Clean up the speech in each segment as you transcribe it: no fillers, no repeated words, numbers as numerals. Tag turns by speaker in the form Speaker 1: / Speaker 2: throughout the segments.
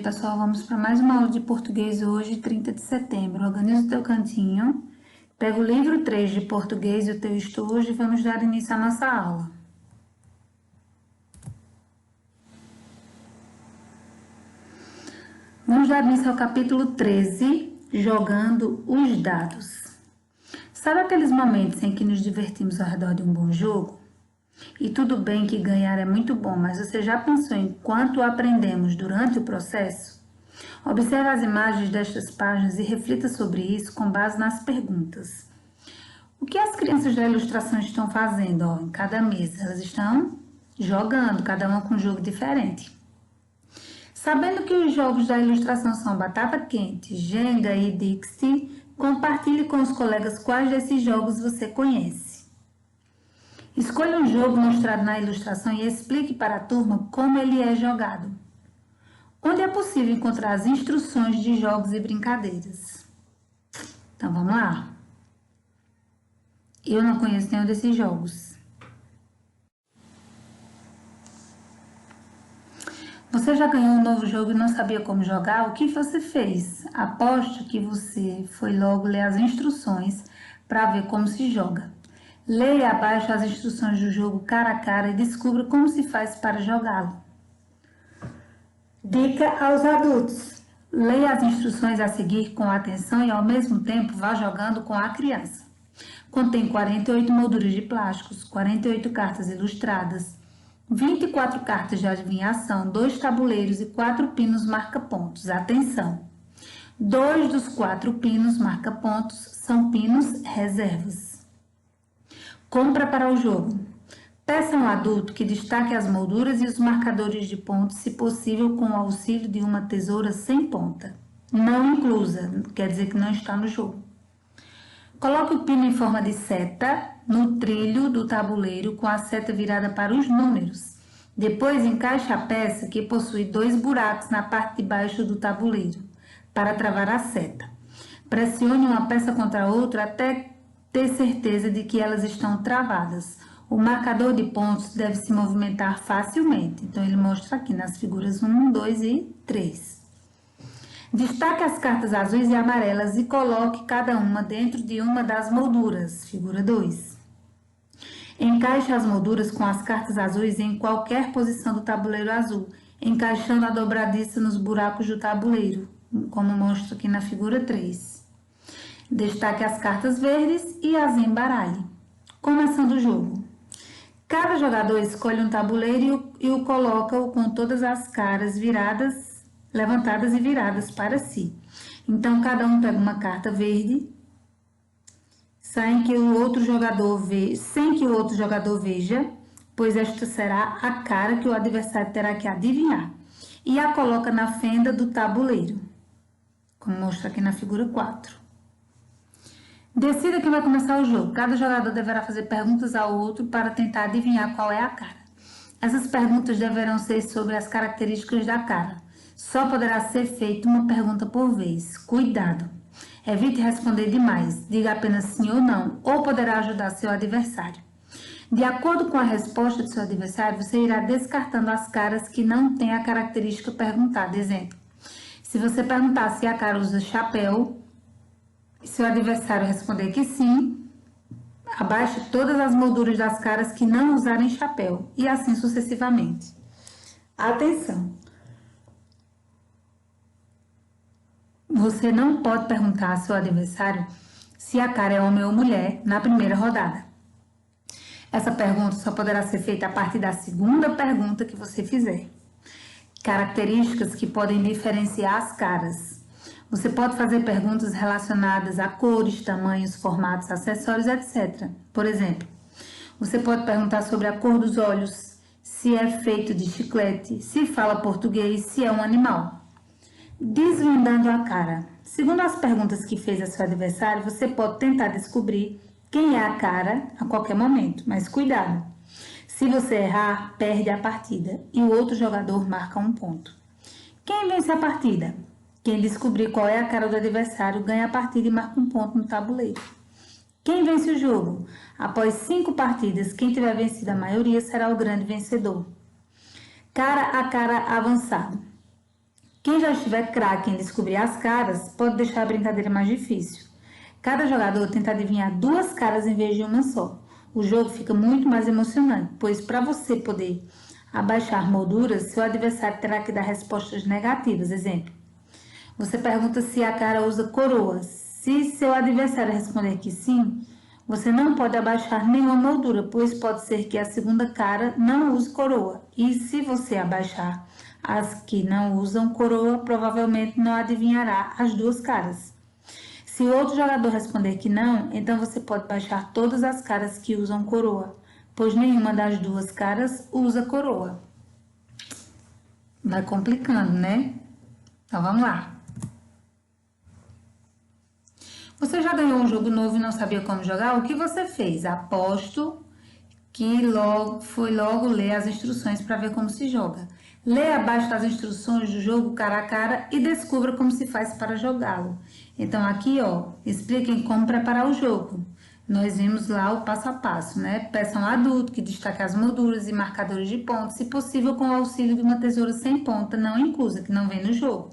Speaker 1: pessoal, vamos para mais uma aula de português hoje, 30 de setembro. Organiza o teu cantinho, pega o livro 3 de português e o teu estojo e vamos dar início à nossa aula. Vamos dar início ao capítulo 13, jogando os dados. Sabe aqueles momentos em que nos divertimos ao redor de um bom jogo? E tudo bem que ganhar é muito bom, mas você já pensou em quanto aprendemos durante o processo? Observe as imagens destas páginas e reflita sobre isso com base nas perguntas. O que as crianças da ilustração estão fazendo em cada mesa? Elas estão jogando, cada uma com um jogo diferente. Sabendo que os jogos da ilustração são batata quente, Jenga e Dixie, compartilhe com os colegas quais desses jogos você conhece. Escolha um jogo mostrado na ilustração e explique para a turma como ele é jogado. Onde é possível encontrar as instruções de jogos e brincadeiras? Então, vamos lá. Eu não conheço nenhum desses jogos. Você já ganhou um novo jogo e não sabia como jogar? O que você fez? Aposto que você foi logo ler as instruções para ver como se joga. Leia abaixo as instruções do jogo cara a cara e descubra como se faz para jogá-lo. Dica aos adultos. Leia as instruções a seguir com atenção e ao mesmo tempo vá jogando com a criança. Contém 48 molduras de plásticos, 48 cartas ilustradas, 24 cartas de adivinhação, 2 tabuleiros e 4 pinos marca-pontos. Atenção! 2 dos 4 pinos marca-pontos são pinos reservas. Como preparar o jogo? Peça a um adulto que destaque as molduras e os marcadores de pontos, se possível com o auxílio de uma tesoura sem ponta. Não inclusa, quer dizer que não está no jogo. Coloque o pino em forma de seta no trilho do tabuleiro com a seta virada para os números. Depois encaixe a peça que possui 2 buracos na parte de baixo do tabuleiro para travar a seta. Pressione uma peça contra a outra até ter certeza de que elas estão travadas. O marcador de pontos deve se movimentar facilmente. Então, ele mostra aqui nas figuras 1, 2 e 3. Destaque as cartas azuis e amarelas e coloque cada uma dentro de uma das molduras. Figura 2. Encaixe as molduras com as cartas azuis em qualquer posição do tabuleiro azul, encaixando a dobradiça nos buracos do tabuleiro, como mostra aqui na figura 3. Destaque as cartas verdes e as embaralhe. Começando o jogo. Cada jogador escolhe um tabuleiro e o coloca com todas as caras viradas, levantadas e viradas para si. Então, cada um pega uma carta verde, sem que o outro jogador veja, pois esta será a cara que o adversário terá que adivinhar, e a coloca na fenda do tabuleiro, como mostra aqui na figura 4. Decida quem vai começar o jogo. Cada jogador deverá fazer perguntas ao outro para tentar adivinhar qual é a cara. Essas perguntas deverão ser sobre as características da cara. Só poderá ser feita uma pergunta por vez. Cuidado! Evite responder demais. Diga apenas sim ou não, ou poderá ajudar seu adversário. De acordo com a resposta de seu adversário, você irá descartando as caras que não têm a característica perguntada. Exemplo, se você perguntar se a cara usa chapéu, e seu adversário responder que sim, abaixe todas as molduras das caras que não usarem chapéu, e assim sucessivamente. Atenção! Você não pode perguntar ao seu adversário se a cara é homem ou mulher na primeira rodada. Essa pergunta só poderá ser feita a partir da segunda pergunta que você fizer. Características que podem diferenciar as caras. Você pode fazer perguntas relacionadas a cores, tamanhos, formatos, acessórios, etc. Por exemplo, você pode perguntar sobre a cor dos olhos, se é feito de chiclete, se fala português, se é um animal. Desvendando a cara. Segundo as perguntas que fez a seu adversário, você pode tentar descobrir quem é a cara a qualquer momento, mas cuidado. Se você errar, perde a partida e o outro jogador marca um ponto. Quem vence a partida? Quem descobrir qual é a cara do adversário ganha a partida e marca um ponto no tabuleiro. Quem vence o jogo? Após 5 partidas, quem tiver vencido a maioria será o grande vencedor. Cara a cara avançado. Quem já estiver craque em descobrir as caras, pode deixar a brincadeira mais difícil. Cada jogador tenta adivinhar 2 caras em vez de uma só. O jogo fica muito mais emocionante, pois para você poder abaixar molduras, seu adversário terá que dar respostas negativas. Exemplo, você pergunta se a cara usa coroa. Se seu adversário responder que sim, você não pode abaixar nenhuma moldura, pois pode ser que a segunda cara não use coroa. E se você abaixar as que não usam coroa, provavelmente não adivinhará as 2 caras. Se o outro jogador responder que não, então você pode baixar todas as caras que usam coroa, pois nenhuma das 2 caras usa coroa. Vai complicando, né? Então vamos lá. Você já ganhou um jogo novo e não sabia como jogar? O que você fez? Aposto que foi logo ler as instruções para ver como se joga. Leia abaixo das instruções do jogo cara a cara e descubra como se faz para jogá-lo. Então aqui, ó, expliquem como preparar o jogo. Nós vimos lá o passo a passo, né? Peça um adulto que destaque as molduras e marcadores de pontos, se possível com o auxílio de uma tesoura sem ponta, não incusa, que não vem no jogo.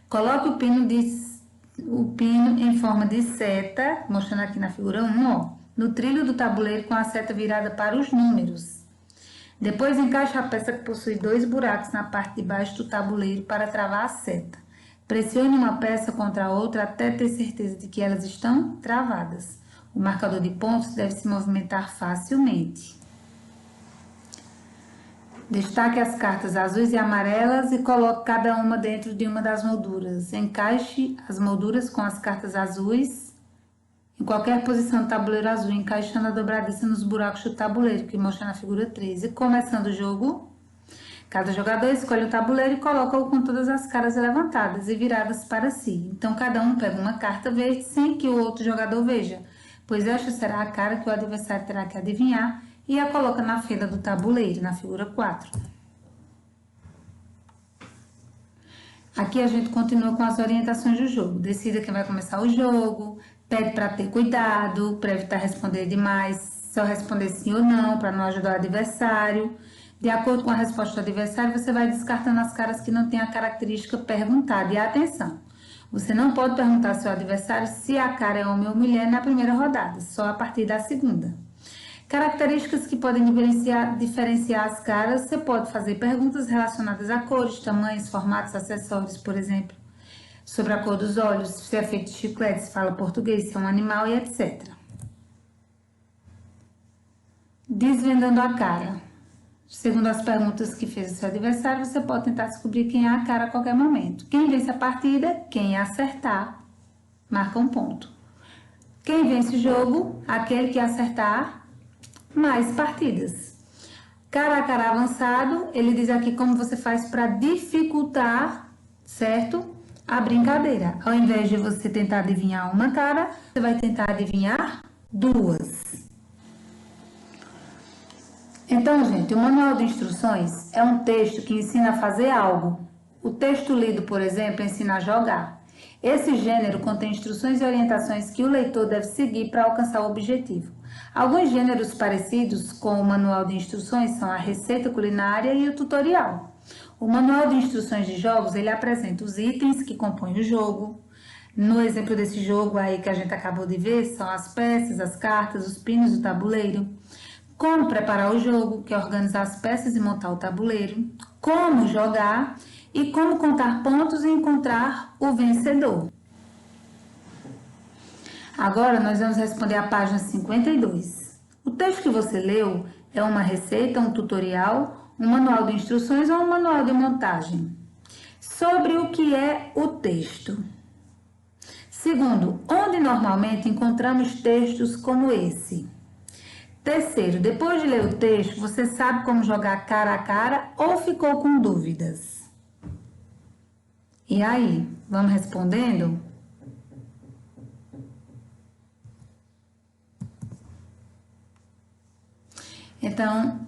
Speaker 1: Coloque o pino em forma de seta, mostrando aqui na figura 1, ó, no trilho do tabuleiro com a seta virada para os números. Depois encaixe a peça que possui 2 buracos na parte de baixo do tabuleiro para travar a seta. Pressione uma peça contra a outra até ter certeza de que elas estão travadas. O marcador de pontos deve se movimentar facilmente. Destaque as cartas azuis e amarelas e coloque cada uma dentro de uma das molduras. Encaixe as molduras com as cartas azuis em qualquer posição do tabuleiro azul, encaixando a dobradiça nos buracos do tabuleiro, que mostra na figura 3. E começando o jogo, cada jogador escolhe o tabuleiro e coloca-o com todas as caras levantadas e viradas para si. Então, cada um pega uma carta verde sem que o outro jogador veja, pois esta será a cara que o adversário terá que adivinhar e a coloca na fenda do tabuleiro, na figura 4. Aqui a gente continua com as orientações do jogo. Decida quem vai começar o jogo, pede para ter cuidado, para evitar responder demais, só responder sim ou não, para não ajudar o adversário. De acordo com a resposta do adversário, você vai descartando as caras que não têm a característica perguntada. E atenção, você não pode perguntar ao seu adversário se a cara é homem ou mulher na primeira rodada, só a partir da segunda. Características que podem diferenciar as caras, você pode fazer perguntas relacionadas a cores, tamanhos, formatos, acessórios, por exemplo. Sobre a cor dos olhos, se é feito de chiclete, se fala português, se é um animal e etc. Desvendando a cara. Segundo as perguntas que fez o seu adversário, você pode tentar descobrir quem é a cara a qualquer momento. Quem vence a partida, quem acertar, marca um ponto. Quem vence o jogo, aquele que acertar mais partidas. Cara a cara avançado, ele diz aqui como você faz para dificultar, certo? A brincadeira. Ao invés de você tentar adivinhar uma cara, você vai tentar adivinhar 2. Então, gente, o manual de instruções é um texto que ensina a fazer algo. O texto lido, por exemplo, ensina a jogar. Esse gênero contém instruções e orientações que o leitor deve seguir para alcançar o objetivo. Alguns gêneros parecidos com o manual de instruções são a receita culinária e o tutorial. O manual de instruções de jogos, ele apresenta os itens que compõem o jogo. No exemplo desse jogo aí que a gente acabou de ver, são as peças, as cartas, os pinos do tabuleiro. Como preparar o jogo, que é organizar as peças e montar o tabuleiro. Como jogar e como contar pontos e encontrar o vencedor. Agora, nós vamos responder a página 52. O texto que você leu é uma receita, um tutorial, um manual de instruções ou um manual de montagem? Sobre o que é o texto. Segundo, onde normalmente encontramos textos como esse? Terceiro, depois de ler o texto, você sabe como jogar cara a cara ou ficou com dúvidas? E aí, vamos respondendo? Então,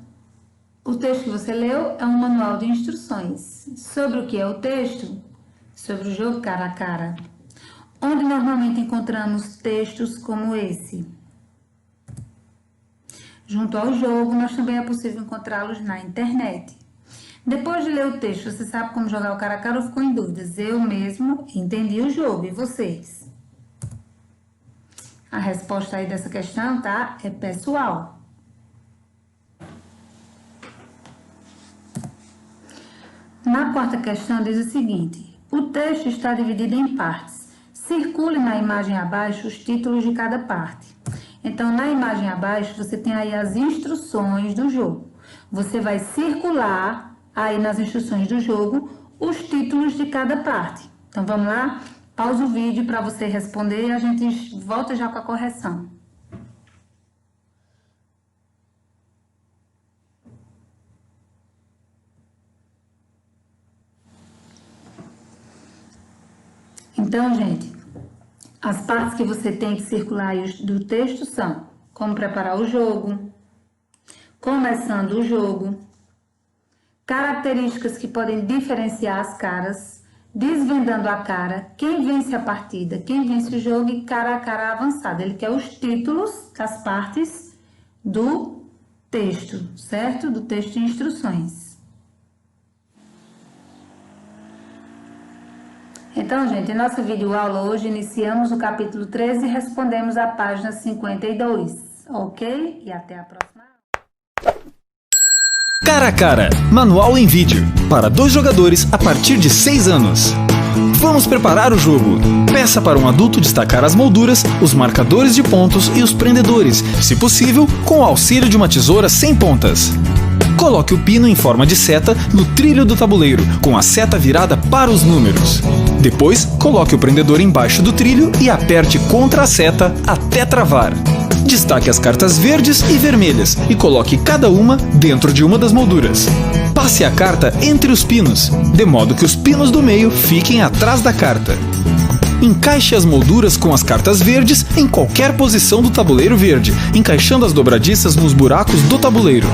Speaker 1: o texto que você leu é um manual de instruções. Sobre o que é o texto? Sobre o jogo cara a cara. Onde normalmente encontramos textos como esse? Junto ao jogo, mas também é possível encontrá-los na internet. Depois de ler o texto, você sabe como jogar o cara a cara ou ficou em dúvidas? Eu mesmo entendi o jogo, e vocês? A resposta aí dessa questão, tá? É pessoal. Na quarta questão diz o seguinte: o texto está dividido em partes. Circule na imagem abaixo os títulos de cada parte. Então, na imagem abaixo, você tem aí as instruções do jogo. Você vai circular aí nas instruções do jogo os títulos de cada parte. Então, vamos lá? Pausa o vídeo para você responder e a gente volta já com a correção. Então, gente, as partes que você tem que circular aí do texto são: como preparar o jogo, começando o jogo, características que podem diferenciar as caras, desvendando a cara, quem vence a partida, quem vence o jogo e cara a cara avançada. Ele quer os títulos das partes do texto, certo? Do texto de instruções. Então, gente, em nossa videoaula hoje iniciamos o capítulo 13 e respondemos a página 52, ok? E até a próxima.
Speaker 2: Cara a cara, manual em vídeo, para 2 jogadores a partir de 6 anos. Vamos preparar o jogo. Peça para um adulto destacar as molduras, os marcadores de pontos e os prendedores, se possível, com o auxílio de uma tesoura sem pontas. Coloque o pino em forma de seta no trilho do tabuleiro, com a seta virada para os números. Depois, coloque o prendedor embaixo do trilho e aperte contra a seta até travar. Destaque as cartas verdes e vermelhas e coloque cada uma dentro de uma das molduras. Passe a carta entre os pinos, de modo que os pinos do meio fiquem atrás da carta. Encaixe as molduras com as cartas verdes em qualquer posição do tabuleiro verde, encaixando as dobradiças nos buracos do tabuleiro.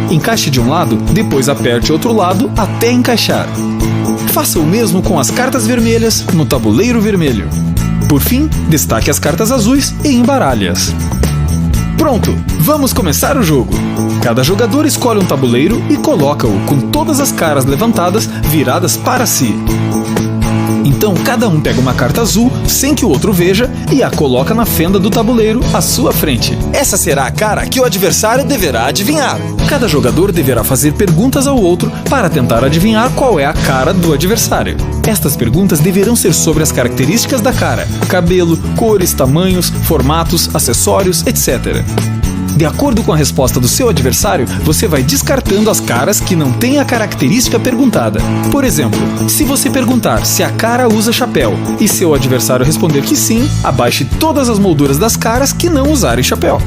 Speaker 2: Encaixe de um lado, depois aperte outro lado até encaixar. Faça o mesmo com as cartas vermelhas no tabuleiro vermelho. Por fim, destaque as cartas azuis e embaralhe-as. Pronto, vamos começar o jogo. Cada jogador escolhe um tabuleiro e coloca-o com todas as caras levantadas viradas para si. Então cada um pega uma carta azul sem que o outro veja e a coloca na fenda do tabuleiro à sua frente.
Speaker 3: Essa será a cara que o adversário deverá adivinhar.
Speaker 2: Cada jogador deverá fazer perguntas ao outro para tentar adivinhar qual é a cara do adversário. Estas perguntas deverão ser sobre as características da cara: cabelo, cores, tamanhos, formatos, acessórios, etc. De acordo com a resposta do seu adversário, você vai descartando as caras que não têm a característica perguntada. Por exemplo, se você perguntar se a cara usa chapéu e seu adversário responder que sim, abaixe todas as molduras das caras que não usarem chapéu.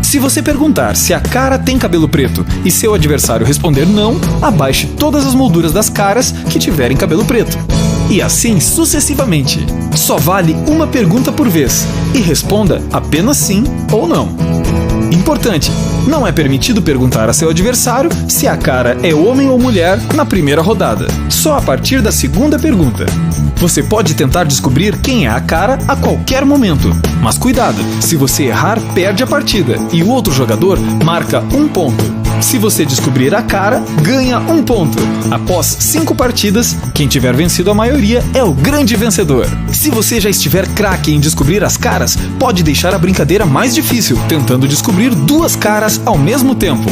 Speaker 2: Se você perguntar se a cara tem cabelo preto e seu adversário responder não, abaixe todas as molduras das caras que tiverem cabelo preto. E assim sucessivamente. Só vale uma pergunta por vez e responda apenas sim ou não. Importante, não é permitido perguntar a seu adversário se a cara é homem ou mulher na primeira rodada, só a partir da segunda pergunta. Você pode tentar descobrir quem é a cara a qualquer momento, mas cuidado, se você errar, perde a partida e o outro jogador marca 1 ponto. Se você descobrir a cara, ganha 1 ponto. Após 5 partidas, quem tiver vencido a maioria é o grande vencedor. Se você já estiver craque em descobrir as caras, pode deixar a brincadeira mais difícil, tentando descobrir 2 caras ao mesmo tempo.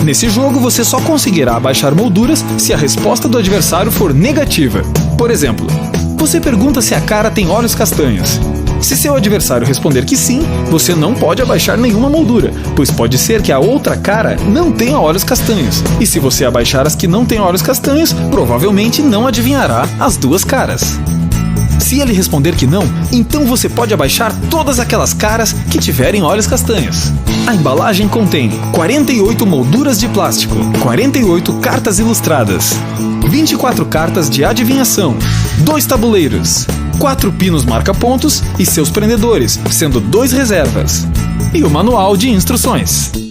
Speaker 2: Nesse jogo, você só conseguirá abaixar molduras se a resposta do adversário for negativa. Por exemplo, você pergunta se a cara tem olhos castanhos. Se seu adversário responder que sim, você não pode abaixar nenhuma moldura, pois pode ser que a outra cara não tenha olhos castanhos. E se você abaixar as que não têm olhos castanhos, provavelmente não adivinhará as 2 caras. Se ele responder que não, então você pode abaixar todas aquelas caras que tiverem olhos castanhos. A embalagem contém 48 molduras de plástico, 48 cartas ilustradas, 24 cartas de adivinhação, 2 tabuleiros, 4 pinos marca-pontos e seus prendedores, sendo 2 reservas, e o manual de instruções.